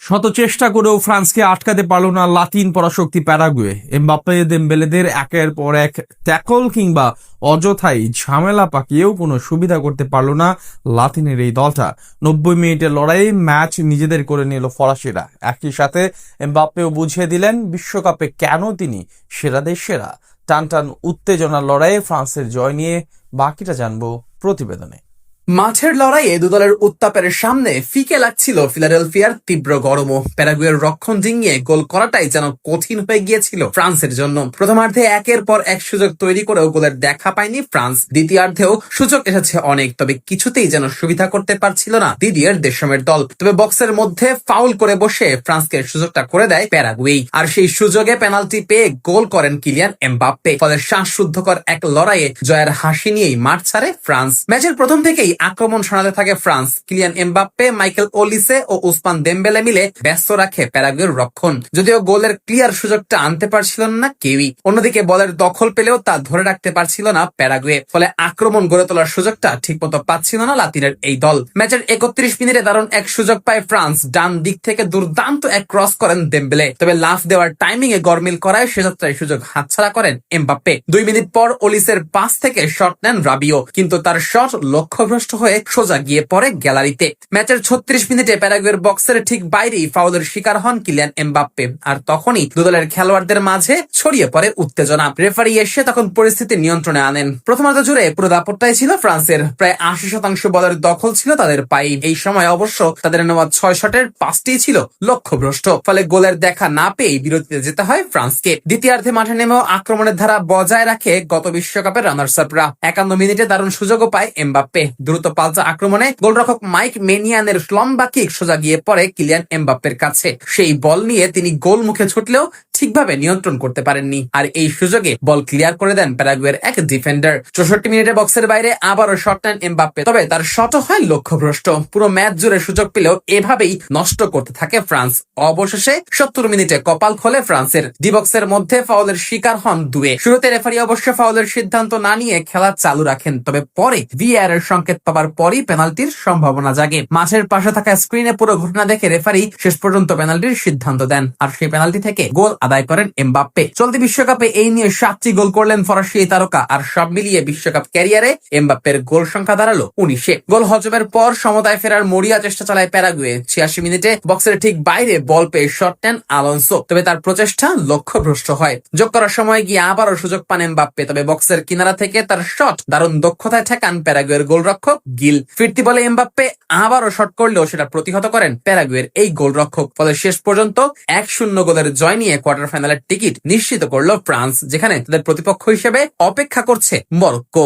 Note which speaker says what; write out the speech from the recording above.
Speaker 1: শত চেষ্টা করেও ফ্রান্সকে আটকাতে পারল না লাতিন পরাশক্তি প্যারাগুয়ে। এমবাপ্পে দেমবেলেদের একের পর এক ট্যাকল কিংবা অযথাই ঝামেলা পাকিয়েও কোনো সুবিধা করতে পারল না লাতিনের এই দলটা। 90 মিনিটের লড়াইয়ে ম্যাচ নিজেদের করে নিল ফরাসিরা। একই সাথে এমবাপ্পেও বুঝিয়ে দিলেন বিশ্বকাপে কেন তিনি সেরাদের সেরা। টানটান উত্তেজনার লড়াইয়ে ফ্রান্সের জয় নিয়ে বাকিটা জানবো প্রতিবেদনে।
Speaker 2: মাঠের লড়াইয়ে দুদলের উত্তাপের সামনে ফিকে লাগছিল ফিলাডেলফিয়ার তীব্র গরমও। প্যারাগুয়ের রক্ষণ ডিঙিয়ে গোল করাটাই যেন কঠিন হয়ে গিয়েছিল ফ্রান্সের জন্য। প্রথমার্ধে একের পর এক সুযোগ তৈরি করেও গোলের দেখা পায়নি ফ্রান্স। দ্বিতীয়ার্ধেও সুযোগ এসেছে অনেক, তবে কিছুতেই যেন সুবিধা করতে পারছিল না দিদিয়ের দেশমের দল। তবে বক্সের মধ্যে ফাউল করে বসে ফ্রান্সকে সুযোগটা করে দেয় প্যারাগুয়েই, আর সেই সুযোগে পেনাল্টি পেয়ে গোল করেন কিলিয়ান এমবাপ্পে। ফলে শ্বাসরুদ্ধকর এক লড়াইয়ে জয়ের হাসি নিয়েই মাঠ ছাড়ে ফ্রান্স। ম্যাচের প্রথম থেকেই আক্রমণ শোনাতে থাকে France. Kylian Mbappe, Michael Olise ও উসমান দেমবেলে মিলে ব্যস্ত রাখে প্যারাগুয়ের রক্ষণ। যদিও গোলের ক্লিয়ার সুযোগটা আনতে পারছিল না কেউই। অন্যদিকে বলের দখল পেলেও তা ধরে রাখতে পারছিল না প্যারাগুয়ে। ফলে আক্রমণ গড়ে তোলার সুযোগটা ঠিকমতো পাচ্ছিল না লাতিনের এই দল। ম্যাচের 31 মিনিটে দারুণ এক সুযোগ পায় ফ্রান্স। ডান দিক থেকে দুর্দান্ত এক ক্রস করেন দেমবেলে, তবে লাফ দেওয়ার টাইমিং এ গরমিল করায় সেযাত্রায় সুযোগ হাতছাড়া করেন এমবাপ্পে। 2 মিনিট পর ওলিসের পাস থেকে শট নেন রাবিও, কিন্তু তার শট লক্ষ্যভ্রষ্ট হয়ে সোজা গিয়ে পড়ে গ্যালারিতে। ম্যাচের 36 মিনিটে প্যারাগুয়ের বক্সের ঠিক বাইরেই ফাউলের শিকার হন কিলিয়ান এমবাপ্পে, আর তখনই দুদলের খেলোয়াড়দের মাঝে ছড়িয়ে পড়ে উত্তেজনা। রেফারি এসে তখন পরিস্থিতি নিয়ন্ত্রণে আনেন। প্রথমার্ধ জুড়ে পুরো দাপটটাই ছিল ফ্রান্সের। প্রায় 80% বলের দখল ছিল তাদের পায়ে। এই সময় অবশ্য তাদের নেওয়া 6 শটের 5টিই ছিল লক্ষ্যভ্রষ্ট। ফলে গোলের দেখা না পেয়ে বিরতিতে যেতে হয় ফ্রান্সকে। দ্বিতীয়ার্ধে মাঠে নেমেও আক্রমণের ধারা বজায় রাখে গত বিশ্বকাপের রানার্স আপরা। 51 মিনিটে দারুণ সুযোগও পায় এমবাপ্পে। দ্রুত পাল্টা আক্রমণে গোলরক্ষক মাইক মেনিয়ানের লম্বা কিক সোজা গিয়ে পড়ে কিলিয়ান এমবাপ্পের কাছে। সেই বল নিয়ে তিনি গোল মুখে ছুটলেও ঠিকভাবে নিয়ন্ত্রণ করতে পারেননি, আর এই সুযোগে বল ক্লিয়ার করে দেন প্যারাগুয়ের এক ডিফেন্ডার। 64 মিনিটে বক্সের বাইরে আবারও শট নেন এমবাপ্পে, তবে তার শটও হয় লক্ষ্যভ্রষ্ট। পুরো ম্যাচ জুড়ে সুযোগ পেলেও এভাবেই নষ্ট করতে থাকে ফ্রান্স। অবশেষে 70 মিনিটে কপাল খোলে ফ্রান্সের। ডি বক্সের মধ্যে ফাউলের শিকার হন দুয়ে। শুরুতে রেফারি অবশ্য ফাউলের সিদ্ধান্ত না নিয়ে খেলা চালু রাখেন, তবে পরে ভিএআর এর সংকেত পাবার পরই পেনাল্টির সম্ভাবনা জাগে। মাঠের পাশে থাকা স্ক্রিনে পুরো ঘটনা দেখে রেফারি শেষ পর্যন্ত পেনাল্টির সিদ্ধান্ত দেন, আর সেই পেনাল্টি থেকে গোল আদায় করেন এমবাপ্পে। চলতি বিশ্বকাপে এই নিয়ে 7টি গোল করলেন ফরাসি এই তারকা, আর সব মিলিয়ে বিশ্বকাপ ক্যারিয়ারে এমবাপ্পের গোল সংখ্যা দাঁড়ালো 19-এ। গোল হজমের পর সমতায় ফেরার মরিয়া চেষ্টা চালায় প্যারাগুয়ে। 86 মিনিটে বক্সের ঠিক বাইরে বল পেয়ে শট নেন আলোনসো, তবে তার প্রচেষ্টা লক্ষ্যভ্রষ্ট হয়। যোগ করার সময় গিয়ে আবারও সুযোগ পান এমবাপ্পে, তবে বক্সের কিনারা থেকে তার শট দারুণ দক্ষতায় ঠেকান প্যারাগুয়ের গোলরক্ষক গিল। ফিরতি বলে এমবাপ্পে আবারও শট করলেও সেটা প্রতিহত করেন প্যারাগুয়ের এই গোলরক্ষক। ফলে শেষ পর্যন্ত 1-0 গোলের জয় নিয়ে কোয়ার্টার ফাইনালের টিকিট নিশ্চিত করলো ফ্রান্স, যেখানে তাদের প্রতিপক্ষ হিসেবে অপেক্ষা করছে মরক্কো।